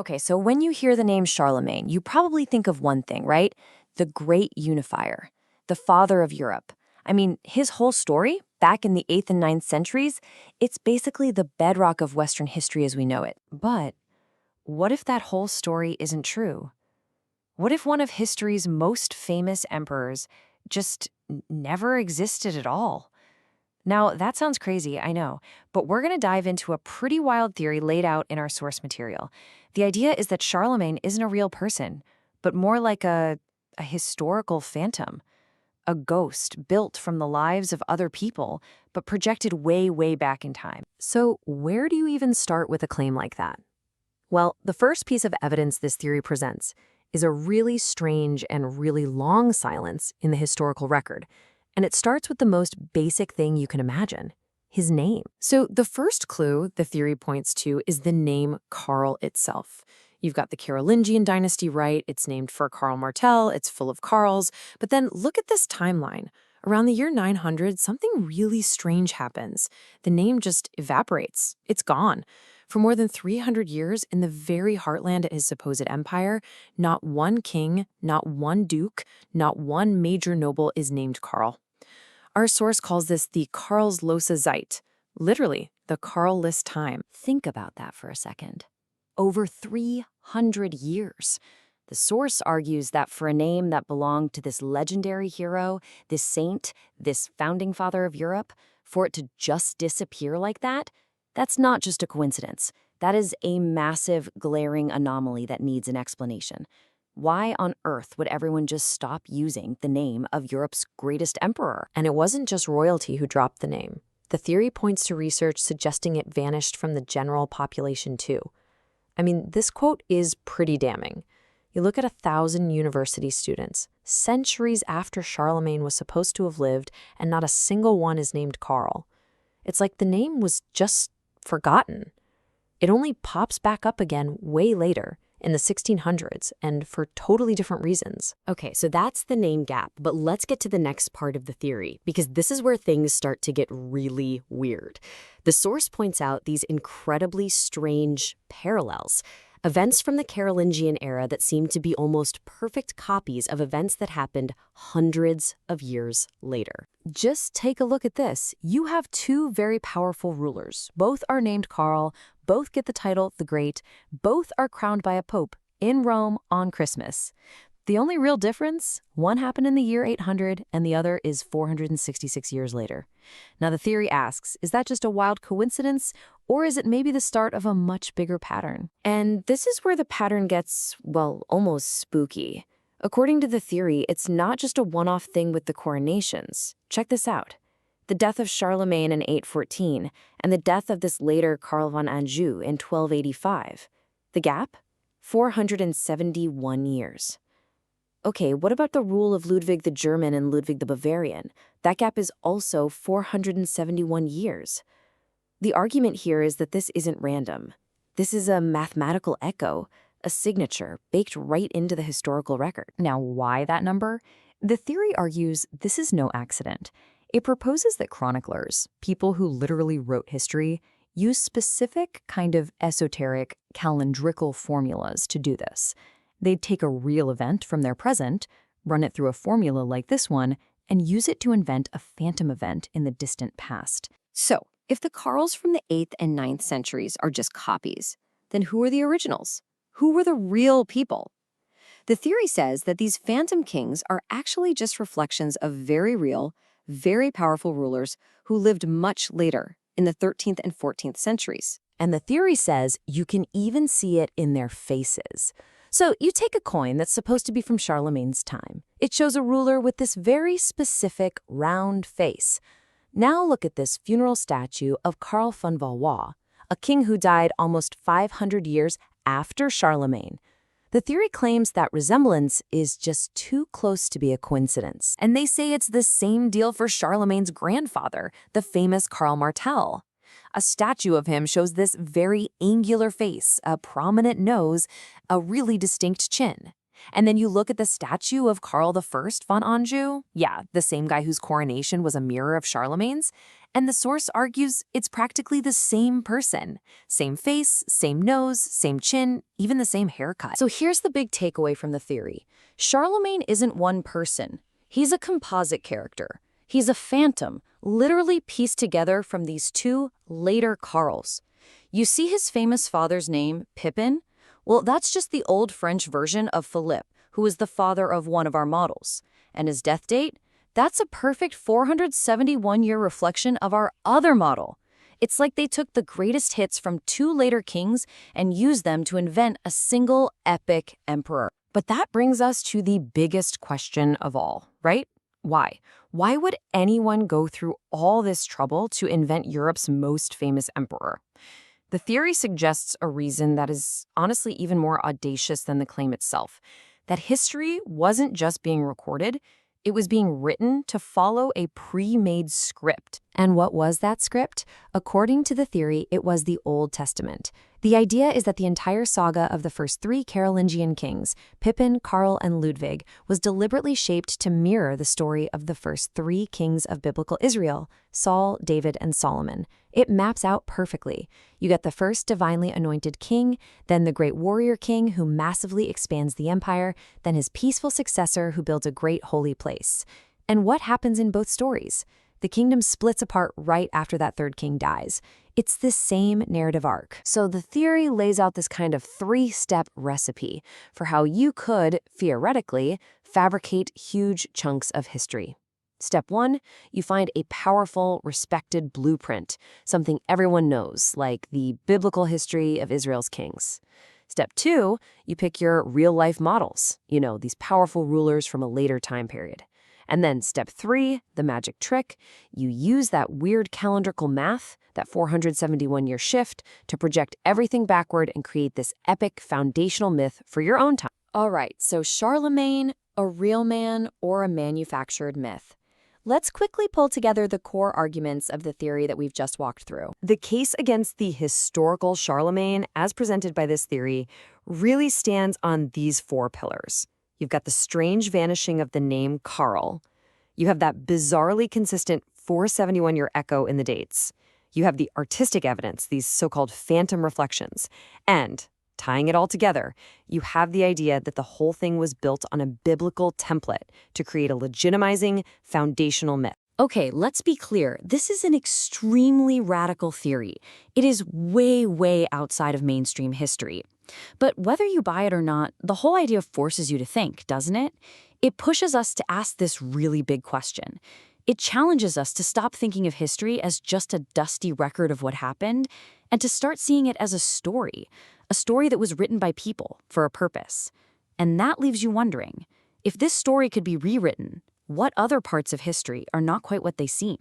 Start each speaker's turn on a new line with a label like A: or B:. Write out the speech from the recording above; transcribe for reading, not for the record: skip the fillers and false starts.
A: Okay, so when you hear the name Charlemagne, you probably think of one thing, right? The great unifier, the father of Europe. I mean, his whole story, back in the 8th and ninth centuries, it's basically the bedrock of Western history as we know it. But what if that whole story isn't true? What if one of history's most famous emperors just never existed at all? Now, that sounds crazy, I know, but we're going to dive into a pretty wild theory laid out in our source material. The idea is that Charlemagne isn't a real person, but more like a historical phantom, a ghost built from the lives of other people, but projected way, way back in time. So, where do you even start with a claim like that? Well, the first piece of evidence this theory presents is a really strange and really long silence in the historical record. And it starts with the most basic thing you can imagine, his name. So the first clue the theory points to is the name Karl itself. You've got the Carolingian dynasty, right? It's named for Karl Martel, it's full of Karls. But then look at this timeline. Around the year 900, something really strange happens. The name just evaporates. It's gone. For more than 300 years, in the very heartland of his supposed empire, not one king, not one duke, not one major noble is named Karl. Our source calls this the Karllose Zeit, literally, the Carlless Time. Think about that for a second. Over 300 years. The source argues that for a name that belonged to this legendary hero, this saint, this founding father of Europe, for it to just disappear like that, that's not just a coincidence. That is a massive, glaring anomaly that needs an explanation. Why on earth would everyone just stop using the name of Europe's greatest emperor? And it wasn't just royalty who dropped the name. The theory points to research suggesting it vanished from the general population too. I mean, this quote is pretty damning. You look at 1,000 university students, centuries after Charlemagne was supposed to have lived, and not a single one is named Karl. It's like the name was just forgotten. It only pops back up again way later, in the 1600s, and for totally different reasons. Okay, so that's the name gap, but let's get to the next part of the theory, because this is where things start to get really weird. The source points out these incredibly strange parallels. Events from the Carolingian era that seem to be almost perfect copies of events that happened hundreds of years later. Just take a look at this. You have two very powerful rulers. Both are named Karl, both get the title the Great, both are crowned by a pope in Rome on Christmas. The only real difference, one happened in the year 800 and the other is 466 years later. Now the theory asks, is that just a wild coincidence, or is it maybe the start of a much bigger pattern? And this is where the pattern gets, well, almost spooky. According to the theory, it's not just a one-off thing with the coronations. Check this out. The death of Charlemagne in 814 and the death of this later Karl von Anjou in 1285. The gap? 471 years. Okay, what about the rule of Ludwig the German and Ludwig the Bavarian? That gap is also 471 years. The argument here is that this isn't random. This is a mathematical echo, a signature baked right into the historical record. Now, why that number? The theory argues this is no accident. It proposes that chroniclers, people who literally wrote history, use specific kind of esoteric calendrical formulas to do this. They'd take a real event from their present, run it through a formula like this one, and use it to invent a phantom event in the distant past. So, if the Karls from the 8th and ninth centuries are just copies, then who are the originals? Who were the real people? The theory says that these phantom kings are actually just reflections of very real, very powerful rulers who lived much later, in the 13th and 14th centuries. And the theory says you can even see it in their faces. So you take a coin that's supposed to be from Charlemagne's time. It shows a ruler with this very specific round face. Now look at this funeral statue of Karl von Valois, a king who died almost 500 years after Charlemagne. The theory claims that resemblance is just too close to be a coincidence. And they say it's the same deal for Charlemagne's grandfather, the famous Karl Martel. A statue of him shows this very angular face, a prominent nose, a really distinct chin. And then you look at the statue of Karl I von Anjou, yeah, the same guy whose coronation was a mirror of Charlemagne's, And the source argues it's practically the same person. Same face, same nose, same chin, even the same haircut. So here's the big takeaway from the theory. Charlemagne isn't one person. He's a composite character. He's a phantom, literally pieced together from these two later Karls. You see his famous father's name, Pippin? Well, that's just the old French version of Philippe, who is the father of one of our models. And his death date? That's a perfect 471-year reflection of our other model. It's like they took the greatest hits from two later kings and used them to invent a single epic emperor. But that brings us to the biggest question of all, right? Why? Why would anyone go through all this trouble to invent Europe's most famous emperor? The theory suggests a reason that is honestly even more audacious than the claim itself, that history wasn't just being recorded, it was being written to follow a pre-made script. And what was that script? According to the theory, it was the Old Testament. The idea is that the entire saga of the first three Carolingian kings, Pippin, Karl, and Ludwig, was deliberately shaped to mirror the story of the first three kings of biblical Israel, Saul, David, and Solomon. It maps out perfectly. You get the first divinely anointed king, then the great warrior king who massively expands the empire, then his peaceful successor who builds a great holy place. And what happens in both stories? The kingdom splits apart right after that third king dies. It's the same narrative arc. So the theory lays out this kind of three-step recipe for how you could, theoretically, fabricate huge chunks of history. Step 1, you find a powerful, respected blueprint, something everyone knows, like the biblical history of Israel's kings. Step 2, you pick your real-life models, these powerful rulers from a later time period. And then step 3, the magic trick, you use that weird calendrical math, that 471-year shift, to project everything backward and create this epic foundational myth for your own time. All right, so Charlemagne, a real man or a manufactured myth? Let's quickly pull together the core arguments of the theory that we've just walked through. The case against the historical Charlemagne, as presented by this theory, really stands on these 4 pillars. You've got the strange vanishing of the name Karl. You have that bizarrely consistent 471-year echo in the dates. You have the artistic evidence, these so-called phantom reflections. And, tying it all together, you have the idea that the whole thing was built on a biblical template to create a legitimizing, foundational myth. Okay, let's be clear. This is an extremely radical theory. It is way, way outside of mainstream history. But whether you buy it or not, the whole idea forces you to think, doesn't it? It pushes us to ask this really big question. It challenges us to stop thinking of history as just a dusty record of what happened, and to start seeing it as a story that was written by people for a purpose. And that leaves you wondering, if this story could be rewritten, what other parts of history are not quite what they seem?